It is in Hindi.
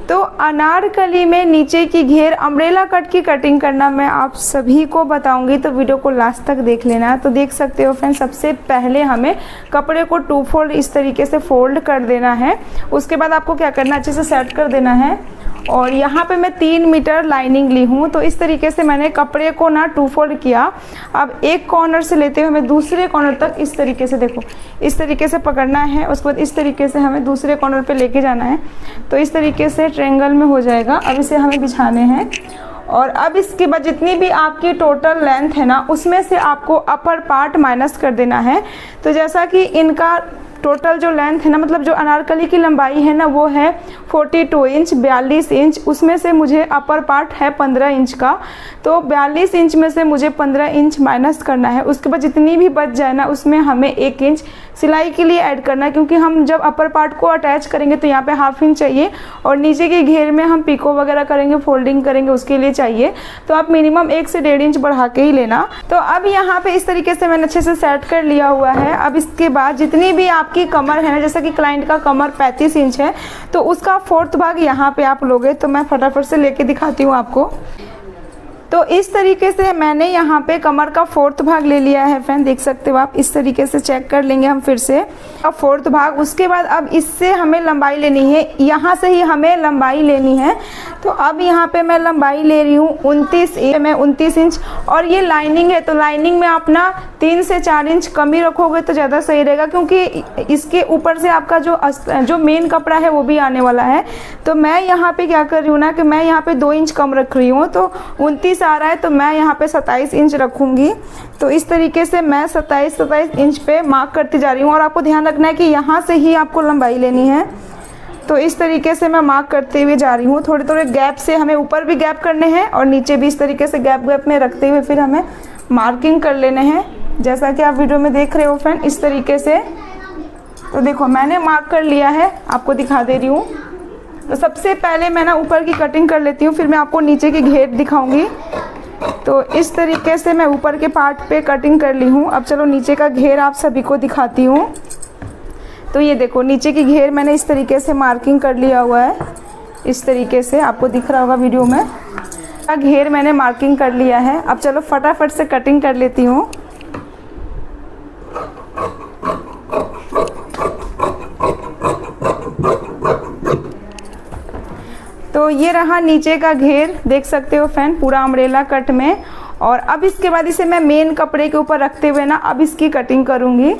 तो अनारकली में नीचे की घेर अम्ब्रेला कट की कटिंग करना मैं आप सभी को बताऊंगी, तो वीडियो को लास्ट तक देख लेना। तो देख सकते हो फ्रेंड्स, सबसे पहले हमें कपड़े को 2 फोल्ड इस तरीके से फोल्ड कर देना है। उसके बाद आपको क्या करना है, अच्छे से सेट कर देना है। और यहाँ पे मैं 3 मीटर लाइनिंग ली हूँ, तो इस तरीके से मैंने कपड़े को ना 2 फोल्ड किया। अब एक कॉर्नर से लेते हुए हमें दूसरे कॉर्नर तक इस तरीके से, देखो इस तरीके से पकड़ना है। उसके बाद इस तरीके से हमें दूसरे कॉर्नर पे लेके जाना है, तो इस तरीके से ट्रायंगल में हो जाएगा। अब इसे हमें बिछाने हैं और अब इसके बाद जितनी भी आपकी टोटल लेंथ है ना, उसमें से आपको अपर पार्ट माइनस कर देना है। तो जैसा कि इनका टोटल जो लेंथ है ना, मतलब जो अनारकली की लंबाई है ना, वो है 42 इंच, 42 इंच। उसमें से मुझे अपर पार्ट है 15 इंच का, तो 42 इंच में से मुझे 15 इंच माइनस करना है। उसके बाद जितनी भी बच जाए ना, उसमें हमें 1 इंच सिलाई के लिए ऐड करना है, क्योंकि हम जब अपर पार्ट को अटैच करेंगे तो यहाँ पे 1/2 इंच चाहिए, और नीचे के घेर में हम पिको वगैरह करेंगे, फोल्डिंग करेंगे, उसके लिए चाहिए। तो आप मिनिमम 1 से 1.5 इंच बढ़ा के ही लेना। तो अब यहाँ पे इस तरीके से मैंने अच्छे से सेट कर लिया हुआ है। अब इसके बाद जितनी भी आपकी कमर है ना, जैसा कि क्लाइंट का कमर 35 इंच है, तो उसका 4th भाग यहाँ पे आप लोगे। तो मैं फटाफट से लेके दिखाती हूँ आपको। तो इस तरीके से मैंने यहाँ पे कमर का 4th भाग ले लिया है फ्रेंड, देख सकते हो आप। इस तरीके से चेक कर लेंगे हम फिर से अब 4th भाग। उसके बाद अब इससे हमें लंबाई लेनी है, यहाँ से ही हमें लंबाई लेनी है। तो अब यहाँ पे मैं लंबाई ले रही हूँ 29 इंच। और ये लाइनिंग है, तो लाइनिंग में आप ना 3 से 4 इंच कमी रखोगे तो ज़्यादा सही रहेगा, क्योंकि इसके ऊपर से आपका जो मेन कपड़ा है वो भी आने वाला है। तो मैं यहाँ पे क्या कर रही हूँ ना, कि मैं यहाँ पे 2 इंच कम रख रही हूँ। तो 29 आ रहा है, तो मैं यहाँ पे 27 इंच रखूँगी। तो इस तरीके से मैं 27 इंच पे मार्क करती जा रही हूँ। और आपको ध्यान रखना है कि यहाँ से ही आपको लंबाई लेनी है। तो इस तरीके से मैं मार्क करते हुए जा रही हूँ। थोड़े थोड़े गैप से, हमें ऊपर भी गैप करने हैं और नीचे भी इस तरीके से गैप में रखते हुए फिर हमें मार्किंग कर लेने हैं, जैसा कि आप वीडियो में देख रहे हो फ्रेंड, इस तरीके से। तो देखो मैंने मार्क कर लिया है, आपको दिखा दे रही हूँ। तो सबसे पहले मैं ना ऊपर की कटिंग कर लेती हूँ, फिर मैं आपको नीचे की घेर दिखाऊंगी। तो इस तरीके से मैं ऊपर के पार्ट पे कटिंग कर ली हूँ। अब चलो नीचे का घेर आप सभी को दिखाती हूँ। तो ये देखो नीचे की घेर मैंने इस तरीके से मार्किंग कर लिया हुआ है, इस तरीके से आपको दिख रहा होगा वीडियो में। घेर मैंने मार्किंग कर लिया है। अब चलो फटाफट से कटिंग कर लेती हूँ। तो ये रहा नीचे का घेर, देख सकते हो फ्रेंड, पूरा अम्ब्रेला कट में। और अब इसके बाद इसे मैं मेन कपड़े के ऊपर रखते हुए ना अब इसकी कटिंग करूँगी।